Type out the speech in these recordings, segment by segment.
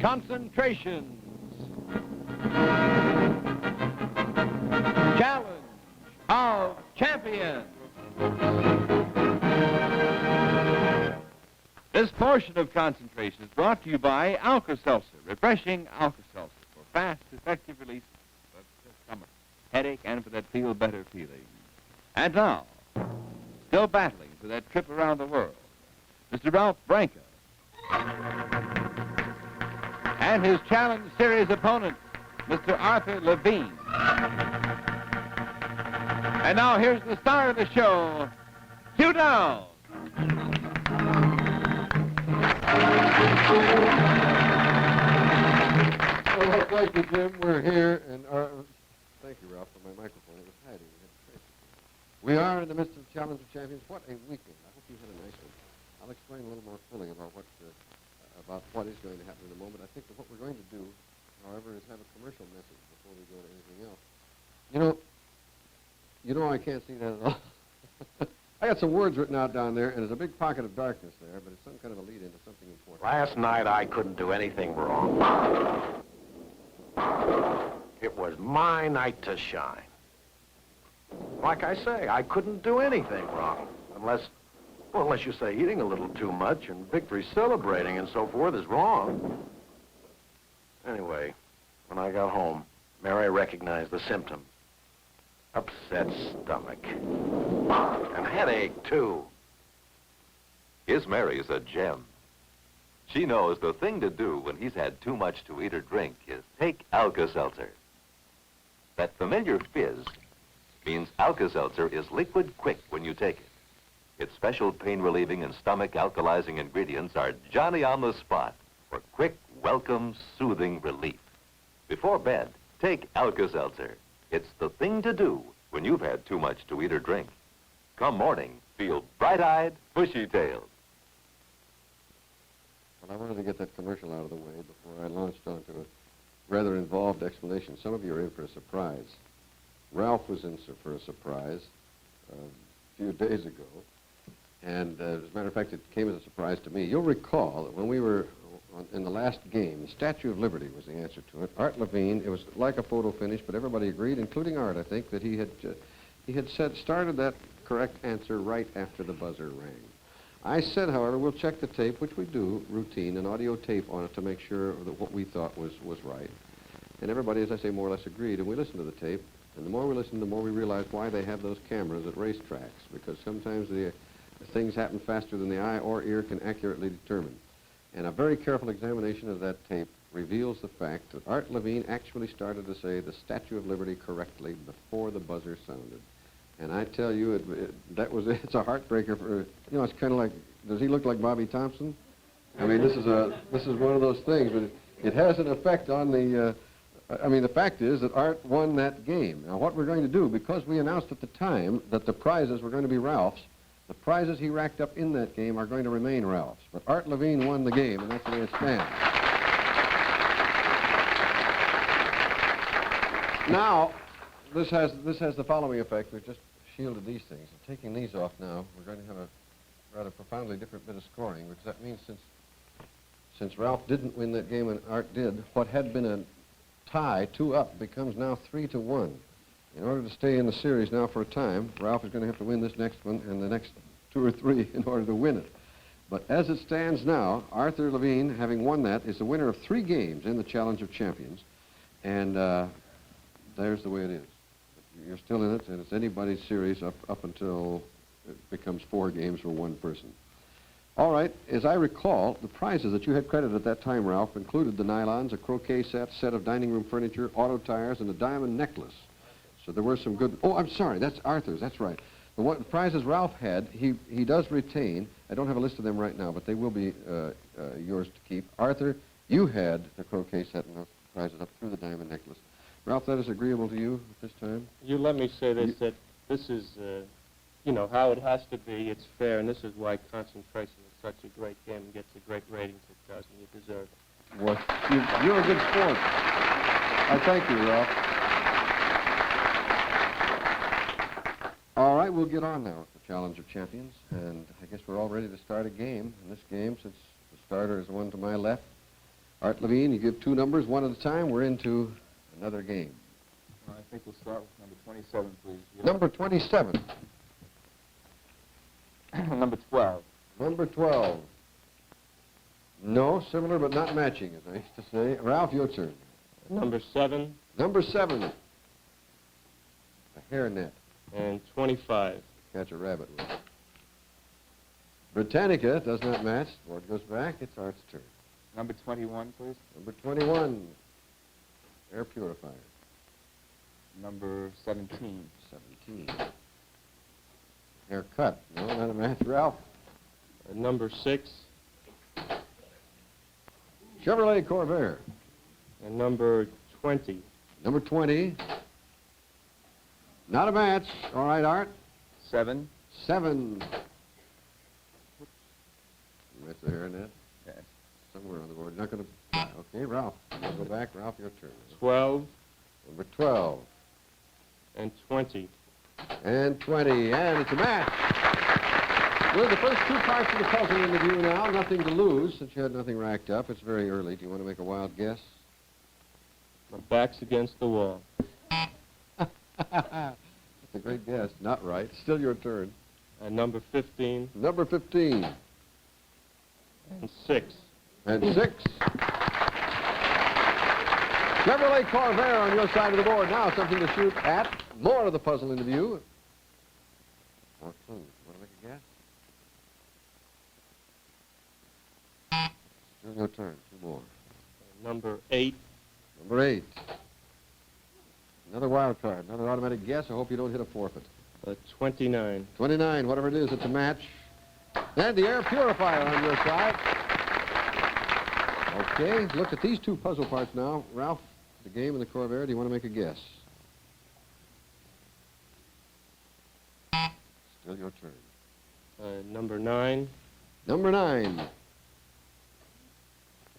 Concentrations. Challenge of Champions. This portion of Concentration is brought to you by Alka-Seltzer, refreshing Alka-Seltzer for fast, effective relief of the stomach, headache, and for that feel-better feeling. And now, still battling for that trip around the world, Mr. Ralph Branca and his Challenge Series opponent, Mr. Art Levine. And now here's the star of the show, Hugh Downs. Well, thank you, Jim. We're here, and thank you, Ralph, for my microphone. It was hiding. We are in the midst of the Challenge of Champions. What a weekend! I hope you had a nice one. I'll explain a little more fully about what is going to happen in a moment. I think that what we're going to do, however, is have a commercial message before we go to anything else. You know, I can't see that at all. I got some words written out down there, and there's a big pocket of darkness there, but it's some kind of a lead into something important. Last night, I couldn't do anything wrong. It was my night to shine. Like I say, I couldn't do anything wrong, unless you say eating a little too much and victory celebrating and so forth is wrong. Anyway, when I got home, Mary recognized the symptom. Upset stomach. And headache, too. His Mary's a gem. She knows the thing to do when he's had too much to eat or drink is take Alka-Seltzer. That familiar fizz means Alka-Seltzer is liquid quick when you take it. Its special pain-relieving and stomach-alkalizing ingredients are Johnny on the spot for quick, welcome, soothing relief. Before bed, take Alka-Seltzer. It's the thing to do when you've had too much to eat or drink. Come morning, feel bright-eyed, bushy-tailed. Well, I wanted to get that commercial out of the way before I launched onto a rather involved explanation. Some of you are in for a surprise. Ralph was in for a surprise a few days ago. And as a matter of fact, it came as a surprise to me. You'll recall that when we were in the last game, the Statue of Liberty was the answer to it. Art Levine, it was like a photo finish, but everybody agreed, including Art, I think, that he had started that correct answer right after the buzzer rang. I said, however, we'll check the tape, which we do, routine, an audio tape on it to make sure that what we thought was right. And everybody, as I say, more or less agreed, and we listened to the tape. And the more we listened, the more we realized why they have those cameras at racetracks, because sometimes the things happen faster than the eye or ear can accurately determine. And a very careful examination of that tape reveals the fact that Art Levine actually started to say the Statue of Liberty correctly before the buzzer sounded. And I tell you, it's a heartbreaker for, it's kind of like, does he look like Bobby Thompson? I mean, this is one of those things, but it has an effect on the, the fact is that Art won that game. Now, what we're going to do, because we announced at the time that the prizes were going to be Ralph's, the prizes he racked up in that game are going to remain Ralph's. But Art Levine won the game, and that's the way it stands. Now, this has the following effect. We've just shielded these things. I'm taking these off now. We're going to have a rather profoundly different bit of scoring, which that means since Ralph didn't win that game and Art did, what had been a tie, 2-up, becomes now 3-1. In order to stay in the series now for a time, Ralph is going to have to win this next one and the next 2 or 3 in order to win it. But as it stands now, Arthur Levine, having won that, is the winner of 3 games in the Challenge of Champions. And there's the way it is. You're still in it, and it's anybody's series up until it becomes 4 games for one person. All right, as I recall, the prizes that you had credited at that time, Ralph, included the nylons, a croquet set of dining room furniture, auto tires, and a diamond necklace. So there were some good... Oh, I'm sorry, that's Arthur's, that's right. The prizes Ralph had, he does retain. I don't have a list of them right now, but they will be yours to keep. Arthur, you had the croquet set and those prizes up through the diamond necklace. Ralph, that is agreeable to you at this time? You let me say this, that this is, how it has to be. It's fair, and this is why Concentration is such a great game and gets the great ratings it does, and you deserve it. Well, you're a good sport. I thank you, Ralph. All right, we'll get on now with the Challenge of Champions, and I guess we're all ready to start a game. In this game, since the starter is the one to my left, Art Levine, you give two numbers, one at a time. We're into another game. I think we'll start with number 27, please. Number 27. Number 12. Number 12. No, similar but not matching, as I used to say. Ralph, your turn. Number 7 Number 7. A hairnet. and 25. Catch a rabbit with. Britannica does not match. Board goes back. It's Art's turn. Number 21, please. Number 21. Air purifier. Number 17. 17. Haircut. No, not a match. Ralph. Number 6 Chevrolet Corvair. and number 20. Number 20. Not a match. All right, Art. 7. 7. That's the hairnet. Yes. Somewhere on the board. Not going to... Okay, Ralph. We'll go back. Ralph, your turn. 12 Number 12. and 20. And 20. And it's a match. We're the first two parts of the puzzle in the view now. Nothing to lose since you had nothing racked up. It's very early. Do you want to make a wild guess? My back's against the wall. That's a great guess. Not right. Still your turn. Number 15 Number 15. and 6. And 6. Chevrolet Corvair on your side of the board. Now something to shoot at. More of the puzzle in the view. More clues. Want to make a guess? Still your turn. Two more. Number 8 Number 8. Another wild card. Another automatic guess. I hope you don't hit a forfeit. 29. 29. Whatever it is, it's a match. And the air purifier on your side. Okay. Look at these two puzzle parts now. Ralph, the game and the Corvair. Do you want to make a guess? Still your turn. Number 9 Number 9. and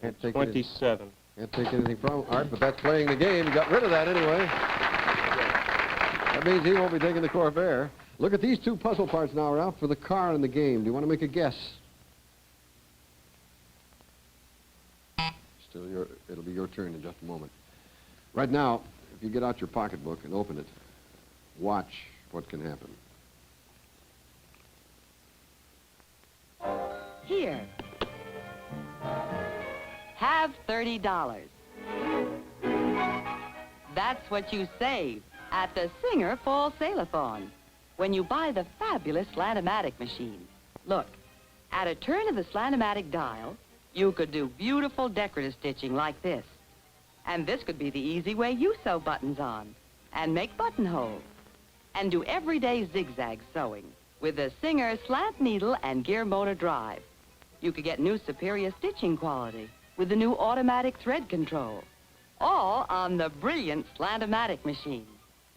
Can't take 27. Can't take anything from Art, but that's playing the game. You got rid of that anyway. That means he won't be taking the Corvair. Look at these two puzzle parts now, Ralph, for the car and the game. Do you want to make a guess? It'll be your turn in just a moment. Right now, if you get out your pocketbook and open it, watch what can happen. Here. Have $30. That's what you save at the Singer Fall Sale-a-thon when you buy the fabulous Slant-O-Matic machine. Look, at a turn of the Slant-O-Matic dial, you could do beautiful decorative stitching like this. And this could be the easy way you sew buttons on and make buttonholes. And do everyday zigzag sewing with the Singer slant needle and gear motor drive. You could get new superior stitching quality with the new automatic thread control. All on the brilliant Slant-O-Matic machine.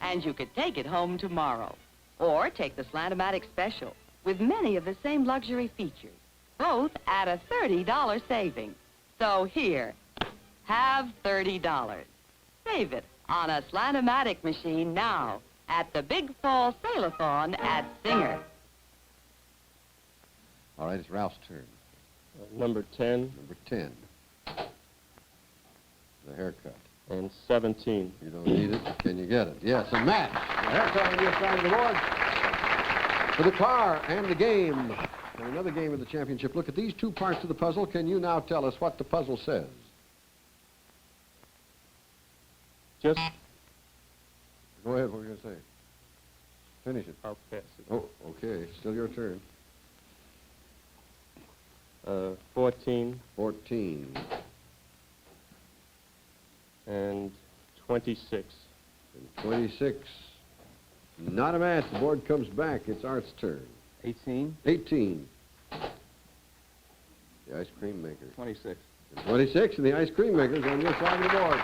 And you could take it home tomorrow. Or take the Slant-O-Matic Special with many of the same luxury features, both at a $30 saving. So here, have $30. Save it on a Slant-O-Matic machine now at the Big Fall Sale-a-thon at Singer. All right, it's Ralph's turn. Number 10 Number 10. The haircut. and 17. You don't need it. Can you get it? Yes, a match. The haircut on your side of the board. For the car and the game. And another game of the championship. Look at these two parts of the puzzle. Can you now tell us what the puzzle says? Just, Go ahead. What were you going to say? Finish it. I'll pass it. Oh, okay. Still your turn. 14 14. and 26. And 26. Not a match. The board comes back. It's Art's turn. 18. 18. The ice cream maker. 26. And 26, and the ice cream maker's on your side of the board.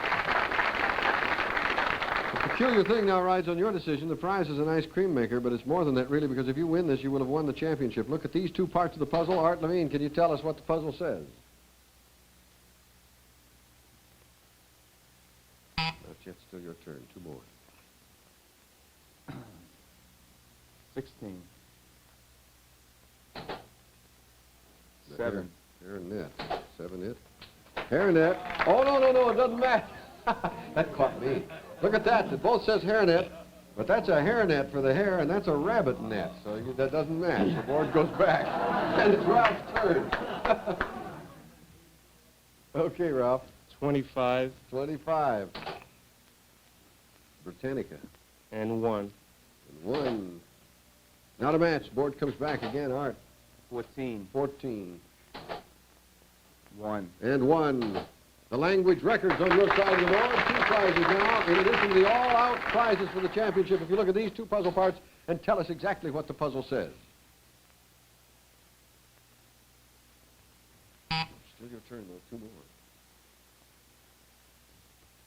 The peculiar thing now rides on your decision. The prize is an ice cream maker, but it's more than that, really, because if you win this, you will have won the championship. Look at these two parts of the puzzle. Art Levine, can you tell us what the puzzle says? Not yet. Still your turn. Two more. 16. The 7. hair net. 7 it. Hairnet. Oh, no, it doesn't match. That caught me. Look at that. It both says hairnet, but that's a hairnet for the hair, and that's a rabbit net, so that doesn't match. The board goes back, and it's Ralph's turn. Okay, Ralph. 25 25. Britannica. and 1. And 1. Not a match. Board comes back again, Art. 14. 14. 1. And 1. The language records on your side of the board. 2 prizes now, in addition to the all-out prizes for the championship. If you look at these 2 puzzle parts and tell us exactly what the puzzle says. Still your turn, though. 2 more.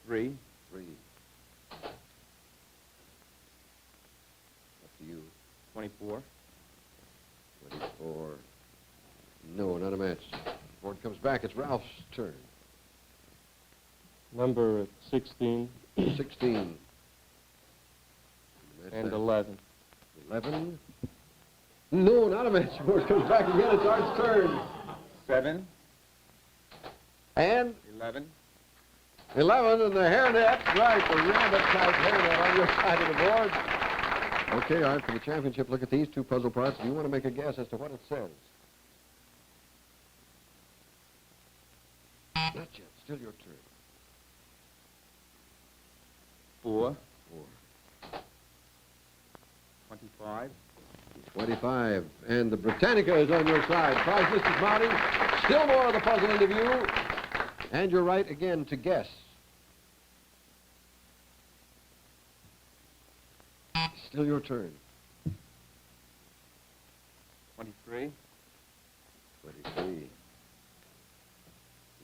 3. 3. Up to you. 24. 24. No, not a match. Board comes back. It's Ralph's turn. Number 16 16. and 11. 11. No, not a match. Board comes back again. It's Art's turn. 7. And 11. 11 and the hairnet. Right, the rabbit-type hairnet on your side of the board. Okay, Art, for the championship, look at these 2 puzzle parts. Do you want to make a guess as to what it says? Not yet. Still your turn. 4. 4. 25. 25. And the Britannica is on your side. Prize list is mounting. Still more of the puzzle into view. And you're right again to guess. Still your turn. 23. 23. You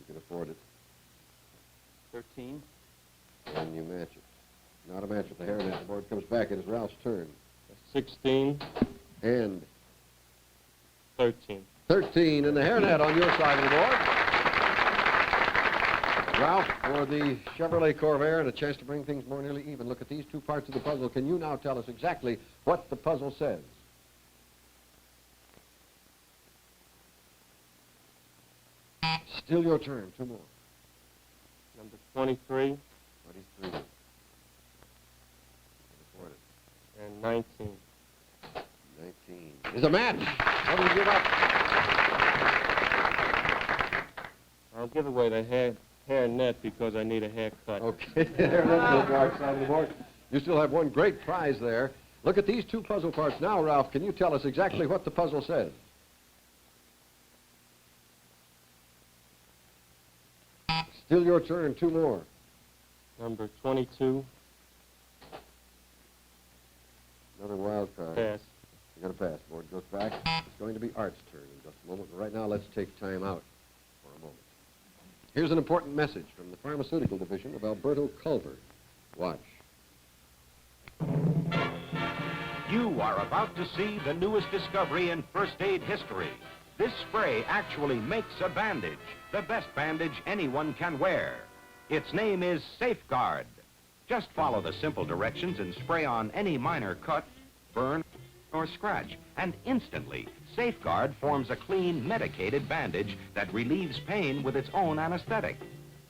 can afford it. 13. And you match it. Not a match with the hairnet. The board comes back. It is Ralph's turn. 16 And 13. 13. And the hairnet on your side of the board. Ralph, for the Chevrolet Corvair and a chance to bring things more nearly even, look at these 2 parts of the puzzle. Can you now tell us exactly what the puzzle says? Still your turn. 2 more. Number 23 23. Afford it. and 19. 19. Is a match. What do you give up? I'll give away the hair net because I need a haircut. Okay, there it is, the dark side of the board. You still have one great prize there. Look at these 2 puzzle parts now, Ralph. Can you tell us exactly what the puzzle says? Still your turn. 2 more. Number 22, Another wild card. pass. You're going to pass. Board goes back. It's going to be Art's turn in just a moment. But right now, let's take time out for a moment. Here's an important message from the Pharmaceutical Division of Alberto Culver. Watch. You are about to see the newest discovery in first aid history. This spray actually makes a bandage, the best bandage anyone can wear. Its name is Safeguard. Just follow the simple directions and spray on any minor cut, burn, or scratch, and instantly, Safeguard forms a clean, medicated bandage that relieves pain with its own anesthetic,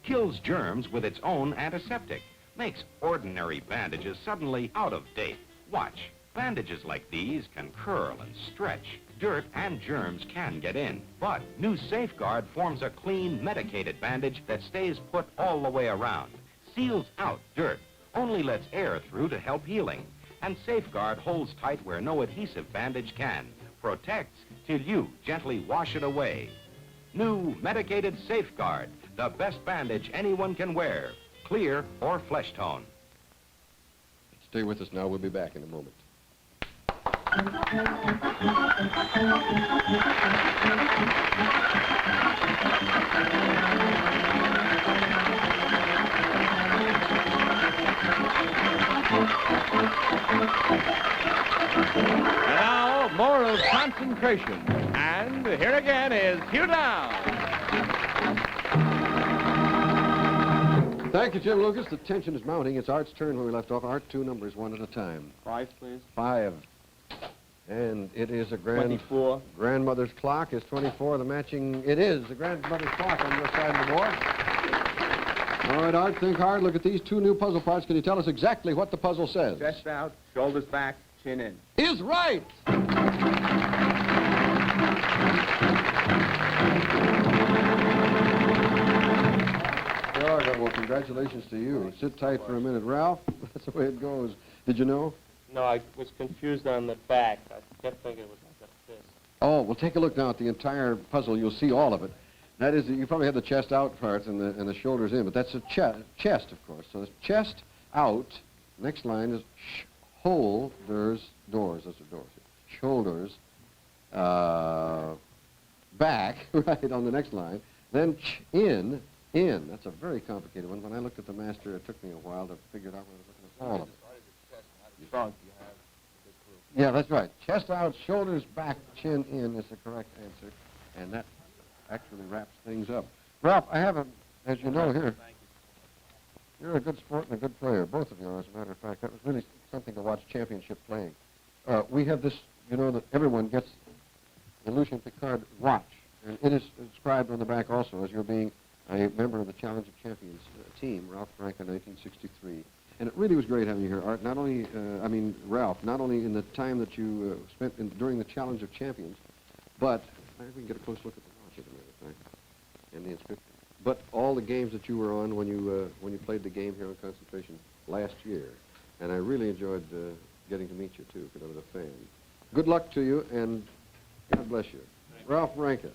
kills germs with its own antiseptic, makes ordinary bandages suddenly out of date. Watch. Bandages like these can curl and stretch. Dirt and germs can get in. But new Safeguard forms a clean, medicated bandage that stays put all the way around, seals out dirt, only lets air through to help healing. And Safeguard holds tight where no adhesive bandage can, protects till you gently wash it away. New medicated Safeguard, the best bandage anyone can wear, clear or flesh tone. Stay with us now. We'll be back in a moment. And now, more of concentration. And here again is Hugh Downs. Thank you, Jim Lucas. The tension is mounting. It's Art's turn where we left off. Art, 2 numbers, 1 at a time. 5, please. 5. And it is a 24. grandmother's clock is 24. The matching, it is the grandmother's clock on your side of the board. All right, Art, think hard. Look at these two new puzzle parts. Can you tell us exactly what the puzzle says? Chest out, shoulders back, chin in. Is right. Well, congratulations to you. Sit tight for a minute. Ralph, that's the way it goes. Did you know? No, I was confused on the back. I kept thinking it was like a fist. Oh, well, take a look now at the entire puzzle. You'll see all of it. That is, you probably have the chest out part and the shoulders in, but that's a chest, of course. So it's chest out. Next line is shoulders, doors. Those are doors. Shoulders, back, right, on the next line. Then in. That's a very complicated one. When I looked at the master, it took me a while to figure out what I was looking at all of it. Yeah, that's right. Chest out, shoulders back, chin in is the correct answer. And that actually wraps things up. Ralph, I have a, as you know here, you're a good sport and a good player. Both of you are, as a matter of fact. That was really something to watch championship playing. We have this, you know, that everyone gets the Lucien Picard watch. And it is inscribed on the back also as you're being a member of the Challenge of Champions team, Ralph Branca, 1963. And it really was great having you here, Art. Not only, Ralph, not only in the time that you spent during the Challenge of Champions, but maybe we can get a close look at the watch, as a matter of fact, and the inscription. But all the games that you were on when you played the game here on Concentration last year. And I really enjoyed getting to meet you, too, because I was a fan. Good luck to you, and God bless you. Ralph Branca.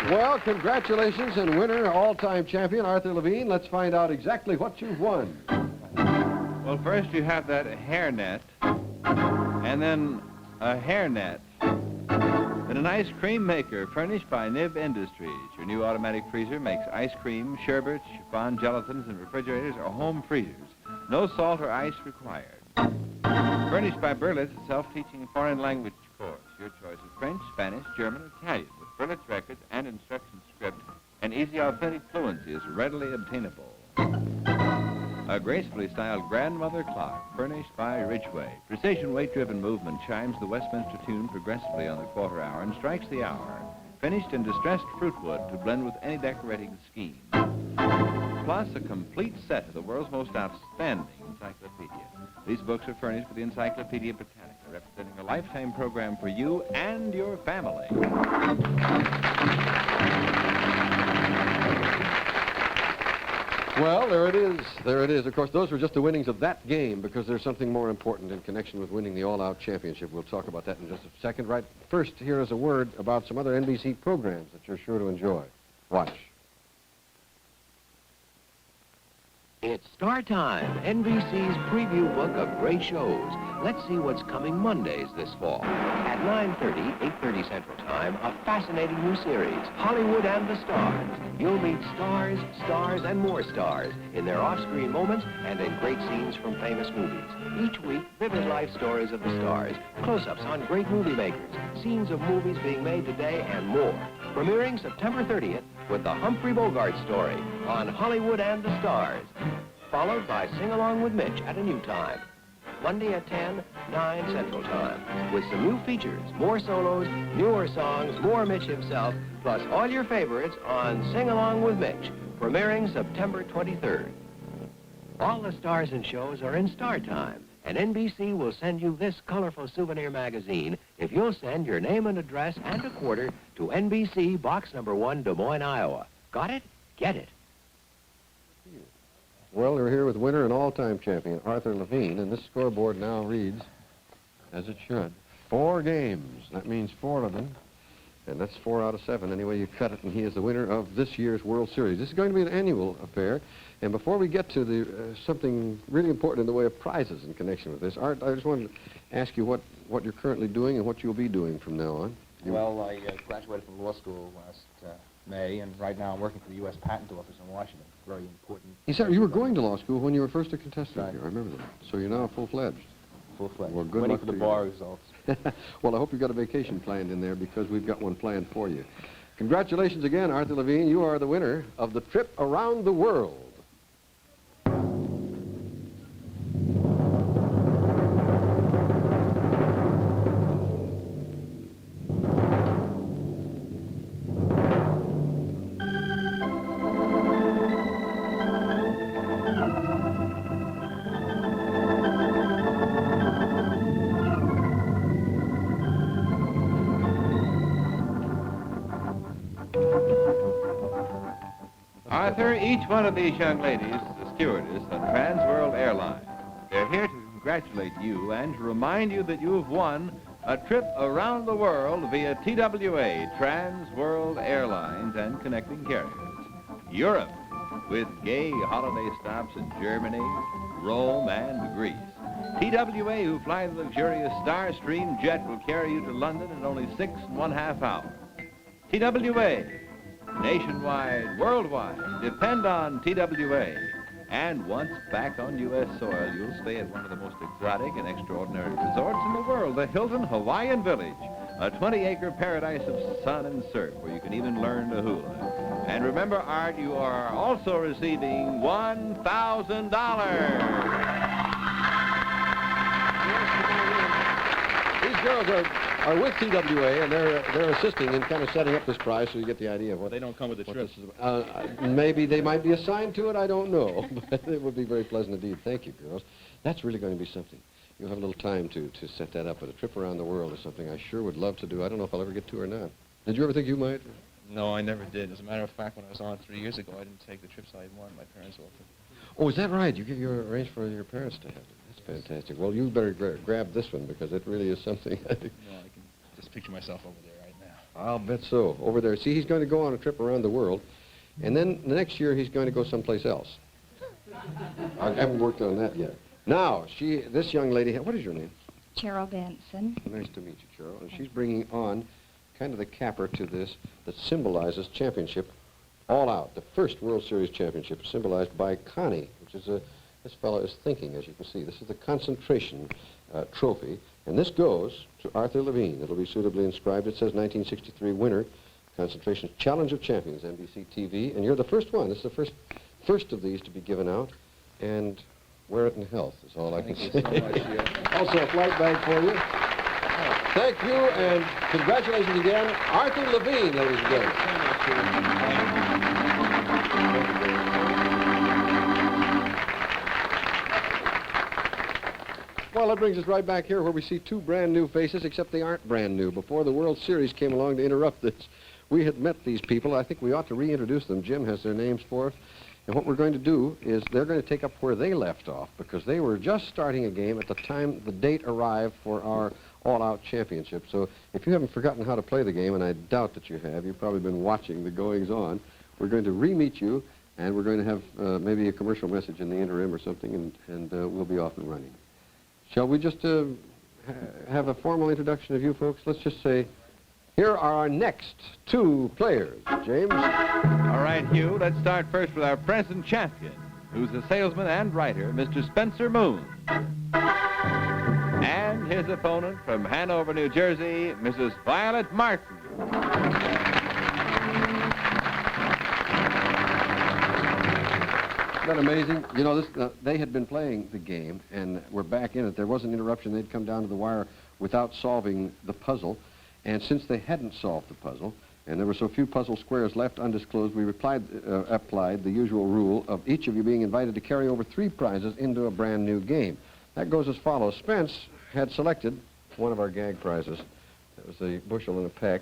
Well, congratulations, and winner, all-time champion, Arthur Levine. Let's find out exactly what you've won. Well, first you have that hairnet, and then a hairnet, then an ice cream maker furnished by Nib Industries. Your new automatic freezer makes ice cream, sherbets, chiffon, gelatins, and refrigerators or home freezers. No salt or ice required. Furnished by Berlitz, a self-teaching foreign language course. Your choice of French, Spanish, German, or Italian. With Berlitz records and instruction script, and easy authentic fluency is readily obtainable. A gracefully styled grandmother clock furnished by Ridgway. Precision weight-driven movement chimes the Westminster tune progressively on the quarter hour and strikes the hour. Finished in distressed fruit wood to blend with any decorating scheme. Plus a complete set of the world's most outstanding encyclopedia. These books are furnished with the Encyclopedia Britannica, representing a lifetime program for you and your family. Well, there it is. There it is. Of course, those were just the winnings of that game, because there's something more important in connection with winning the all-out championship. We'll talk about that in just a second. Right first, here is a word about some other NBC programs that you're sure to enjoy. Watch. It's Star Time, NBC's preview book of great shows. Let's see what's coming Mondays this fall. At 9:30, 8:30 Central Time, a fascinating new series, Hollywood and the Stars. You'll meet stars, stars, and more stars in their off-screen moments and in great scenes from famous movies. Each week, vivid life stories of the stars, close-ups on great movie makers, scenes of movies being made today, and more. Premiering September 30th with the Humphrey Bogart story on Hollywood and the Stars. Followed by Sing Along with Mitch at a new time. Monday at 10, 9 Central Time. With some new features, more solos, newer songs, more Mitch himself, plus all your favorites on Sing Along with Mitch. Premiering September 23rd. All the stars and shows are in Star Time. And NBC will send you this colorful souvenir magazine if you'll send your name and address and a quarter to NBC, Box Number 1, Des Moines, Iowa. Got it? Get it. Well, we're here with winner and all-time champion, Arthur Levine, and this scoreboard now reads, as it should, 4 games. That means 4 of them, and that's 4 out of 7, any way you cut it, and he is the winner of this year's World Series. This is going to be an annual affair, and before we get to the something really important in the way of prizes in connection with this, Art, I just wanted to ask you what you're currently doing and what you'll be doing from now on. Well, I graduated from law school last May, and right now I'm working for the U.S. Patent Office in Washington. Very important. You said you were going to law school when you were first a contestant Right. here. I remember that. So you're now full-fledged. Full-fledged. Well, good Waiting luck for the to you. bar results. Well, I hope you've got a vacation planned in there, because we've got one planned for you. Congratulations again, Arthur Levine. You are the winner of the trip around the world. Arthur, each one of these young ladies is a stewardess on Trans World Airlines. They're here to congratulate you and to remind you that you've won a trip around the world via TWA, Trans World Airlines and connecting carriers. Europe, with gay holiday stops in Germany, Rome, and Greece. TWA, who fly the luxurious Starstream jet, will carry you to London in only 6½ hours. TWA, nationwide, worldwide, depend on TWA. And once back on U.S. soil, you'll stay at one of the most exotic and extraordinary resorts in the world, the Hilton Hawaiian Village, a 20-acre paradise of sun and surf where you can even learn to hula. And remember, Art, you are also receiving $1,000. These girls are with TWA, and they're assisting in kind of setting up this prize so you get the idea of what... They don't come with the trip. Maybe they might be assigned to it, I don't know. But it would be very pleasant indeed. Thank you, girls. That's really going to be something. You'll have a little time to set that up, but a trip around the world is something I sure would love to do. I don't know if I'll ever get to or not. Did you ever think you might? No, I never did. As a matter of fact, when I was on 3 years ago, I didn't take the trips I wanted. My parents offered. Oh, is that right? You arranged for your parents to have it. That's fantastic. Well, you better grab this one because it really is something. No, I can just picture myself over there right now. I'll bet so. Over there. See, he's going to go on a trip around the world, and then the next year he's going to go someplace else. I haven't worked on that yet. Now, this young lady, what is your name? Cheryl Benson. Nice to meet you, Cheryl. And she's bringing on kind of the capper to this that symbolizes championship all out. The first World Series championship symbolized by Connie, which is this fellow is thinking, as you can see. This is the concentration trophy, and this goes to Arthur Levine. It'll be suitably inscribed. It says 1963 winner, Concentration Challenge of Champions, NBC TV, and you're the first one. This is the first of these to be given out, and wear it in health is all I can say. Thank you so much, yeah. Also a flight bag for you. Thank you, and congratulations again, Arthur Levine, ladies and gentlemen. Well, that brings us right back here where we see two brand new faces, except they aren't brand new. Before the World Series came along to interrupt this, we had met these people. I think we ought to reintroduce them. Jim has their names for us. And what we're going to do is they're going to take up where they left off because they were just starting a game at the time the date arrived for our all-out championship. So if you haven't forgotten how to play the game, and I doubt that you have, you've probably been watching the goings-on, we're going to re-meet you, and we're going to have maybe a commercial message in the interim or something, and we'll be off and running. Shall we just have a formal introduction of you folks? Let's just say, here are our next two players. James? All right, Hugh, let's start first with our present champion, who's a salesman and writer, Mr. Spencer Moon. And his opponent from Hanover, New Jersey, Mrs. Violet Martin. Isn't that amazing? You know, they had been playing the game, and we're back in it. There was an interruption. They'd come down to the wire without solving the puzzle. And since they hadn't solved the puzzle, and there were so few puzzle squares left undisclosed, we applied the usual rule of each of you being invited to carry over 3 prizes into a brand new game. That goes as follows. Spence had selected one of our gag prizes. That was the bushel and a peck.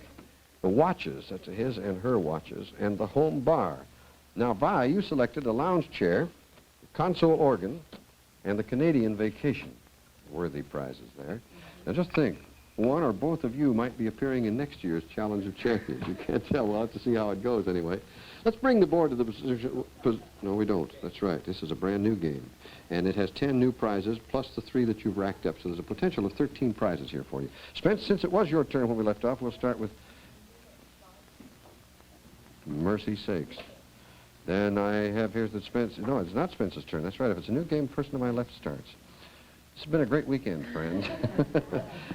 The watches, that's his and her watches, and the home bar. Now, Vi, you selected a lounge chair, the console organ, and the Canadian vacation. Worthy prizes there. Now, just think. One or both of you might be appearing in next year's Challenge of Champions. You can't tell. We'll have to see how it goes anyway. Let's bring the board to the position. No, we don't. That's right. This is a brand new game. And it has 10 new prizes plus the 3 that you've racked up. So there's a potential of 13 prizes here for you. Spence, since it was your turn when we left off, we'll start with... Mercy sakes. Then I have here's that Spence... No, it's not Spence's turn. That's right. If it's a new game, the person to my left starts. It's been a great weekend, friends.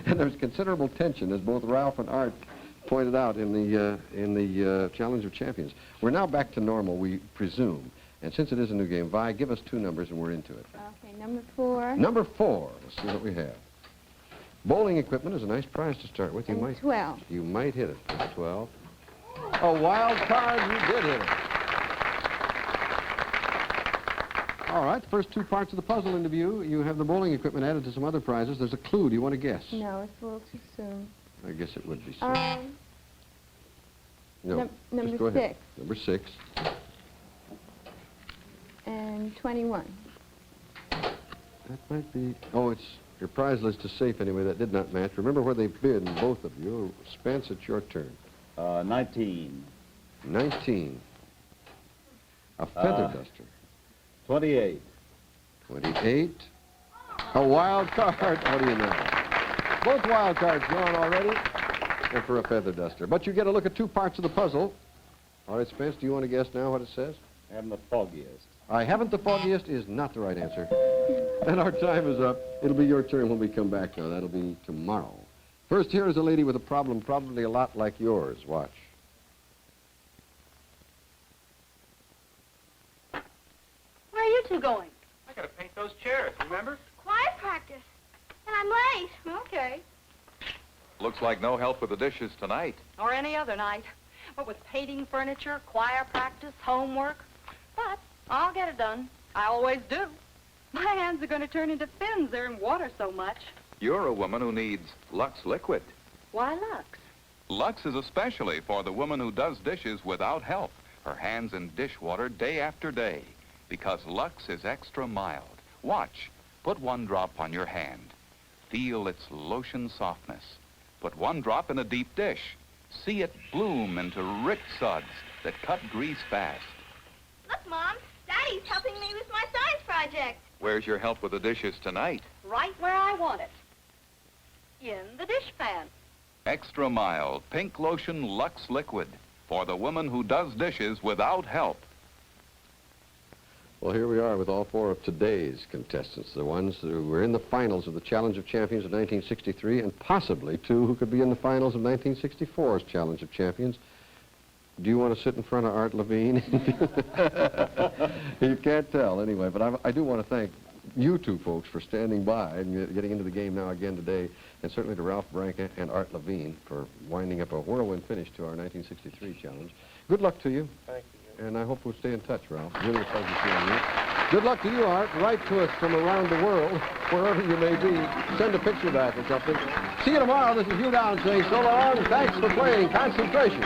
And there's considerable tension, as both Ralph and Art pointed out in the Challenge of Champions. We're now back to normal, we presume. And since it is a new game, Vi, give us 2 numbers and we're into it. Okay, number 4. Number 4. Let's see what we have. Bowling equipment is a nice prize to start with. And 12. You might hit it. 12. A wild card, you did hit it. All right, the first 2 parts of the puzzle into view. You have the bowling equipment added to some other prizes. There's a clue. Do you want to guess? No, it's a little too soon. I guess it would be soon. No. Number just go ahead. 6. Number 6. And 21. That might be... Oh, it's... Your prize list is safe anyway. That did not match. Remember where they bid, both of you. Spence, it's your turn. 19. 19. A feather duster. 28. 28. A wild card. What do you know? Both wild cards gone already. And for a feather duster. But you get a look at 2 parts of the puzzle. All right, Spence, do you want to guess now what it says? I haven't the foggiest. I haven't the foggiest is not the right answer. And our time is up. It'll be your turn when we come back now. That'll be tomorrow. First, here is a lady with a problem probably a lot like yours. Watch. Where are you two going? I gotta paint those chairs, remember? Choir practice. And I'm late. Okay. Looks like no help with the dishes tonight. Or any other night. What with painting furniture, choir practice, homework. But I'll get it done. I always do. My hands are going to turn into fins. They're in water so much. You're a woman who needs Lux Liquid. Why Lux? Lux is especially for the woman who does dishes without help. Her hands in dishwater day after day. Because Lux is extra mild. Watch. Put 1 drop on your hand. Feel its lotion softness. Put 1 drop in a deep dish. See it bloom into rich suds that cut grease fast. Look, Mom. Daddy's helping me with my science project. Where's your help with the dishes tonight? Right where I want it. In the dishpan. Extra mild pink lotion Lux Liquid for the woman who does dishes without help. Well, here we are with all 4 of today's contestants, the ones who were in the finals of the Challenge of Champions of 1963, and possibly 2 who could be in the finals of 1964's Challenge of Champions. Do you want to sit in front of Art Levine? You can't tell, anyway, but I do want to thank you 2 folks for standing by and getting into the game now again today, and certainly to Ralph Branca and Art Levine for winding up a whirlwind finish to our 1963 challenge. Good luck to you. Thank you. And I hope we'll stay in touch, Ralph. Really a pleasure seeing you. Good luck to you, Art. Write to us from around the world, wherever you may be. Send a picture back or something. See you tomorrow. This is Hugh Downs saying so long. Thanks for playing Concentration.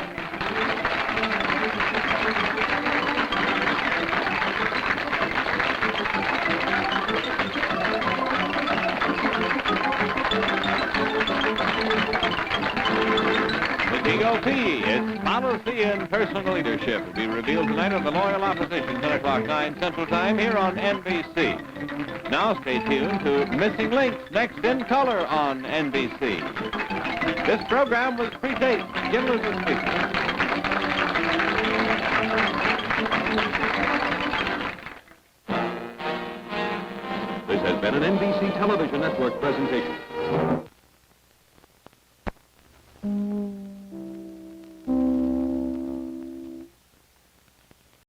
The GOP, its policy and personal leadership will be revealed tonight on The Loyal Opposition, 10 o'clock, 9 Central Time, here on NBC. Now stay tuned to Missing Links, next in color on NBC. This program was pre-taped. Jim Lewis speaking. This has been an NBC Television Network presentation.